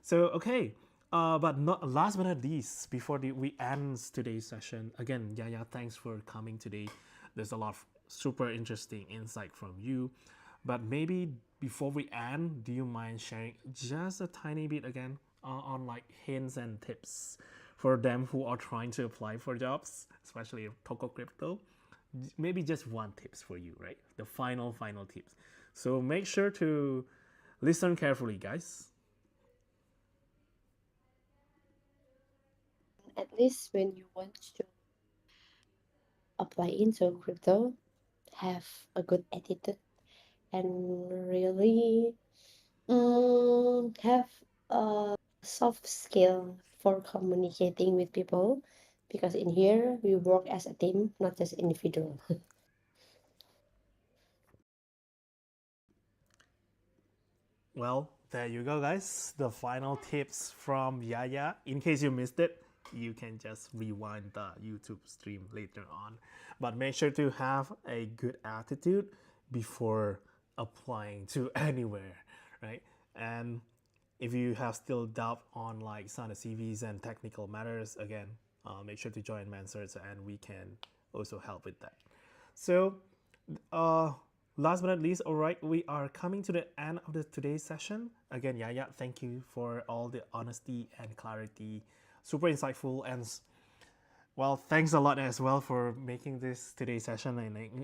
[SPEAKER 1] So okay, but not last but not least, before we end today's session, again, Yaya, thanks for coming today. There's a lot of super interesting insight from you. But maybe before we end, do you mind sharing just a tiny bit again on like hints and tips for them who are trying to apply for jobs, especially Tokocrypto? Maybe just one tips for you, right? The final tips. So make sure to listen carefully, guys.
[SPEAKER 2] At least when you want to apply into crypto, have a good attitude and really have a soft skill for communicating with people, because in here we work as a team, not just individual.
[SPEAKER 1] Well, there you go, guys. The final tips from Yaya. In case you missed it, you can just rewind the YouTube stream later on. But make sure to have a good attitude before applying to anywhere, right? And if you have still doubt on like some of the CVs and technical matters, again, make sure to join Mansers and we can also help with that. So, uh, last but not least, all right, we are coming to the end of today's session. Again, Yaya, thank you for all the honesty and clarity. Super insightful and well, thanks a lot as well for making this today's session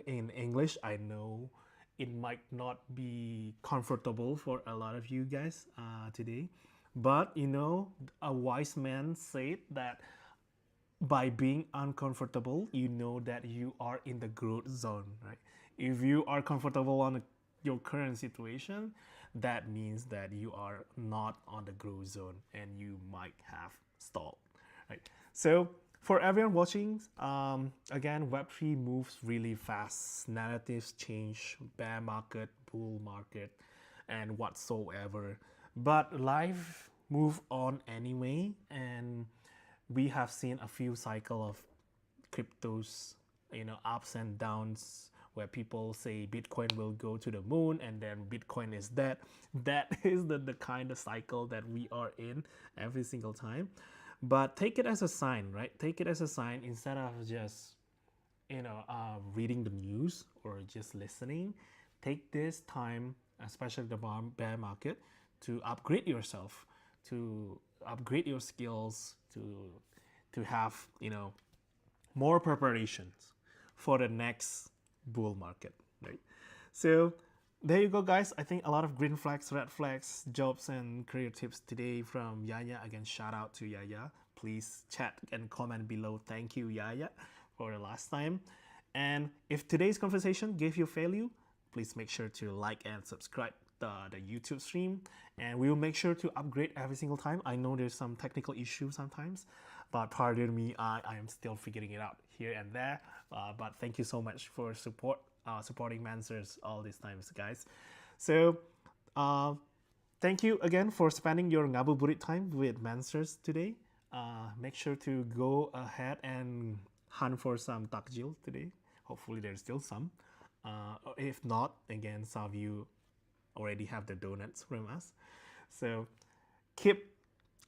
[SPEAKER 1] in English. I know it might not be comfortable for a lot of you guys today, but a wise man said that by being uncomfortable, you know that you are in the growth zone, right? If you are comfortable on your current situation, that means that you are not on the growth zone and you might have stalled, right? So for everyone watching, again, Web3 moves really fast. Narratives change, bear market, bull market, and whatsoever. But life move on anyway, and we have seen a few cycle of cryptos, ups and downs, where people say Bitcoin will go to the moon and then Bitcoin is dead. That is the kind of cycle that we are in every single time. But take it as a sign, right? Take it as a sign instead of just reading the news or just listening. Take this time, especially the bear market, to upgrade yourself, to upgrade your skills, to have more preparations for the next bull market, right? So there you go, guys. I think a lot of green flags, red flags, jobs, and career tips today from Yaya. Again, shout out to Yaya. Please chat and comment below. Thank you, Yaya, for the last time. And if today's conversation gave you value, please make sure to like and subscribe the YouTube stream. And we will make sure to upgrade every single time. I know there's some technical issues sometimes, but pardon me, I am still figuring it out here and there. But thank you so much for supporting Mansers all these times, guys. So thank you again for spending your ngabuburit time with Mansers today. Make sure to go ahead and hunt for some takjil today. Hopefully there's still some. If not, again, some of you already have the donuts from us. So keep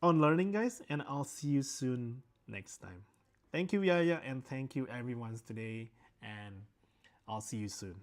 [SPEAKER 1] on learning, guys, and I'll see you soon next time. Thank you, Yaya, and thank you, everyone, today, and I'll see you soon.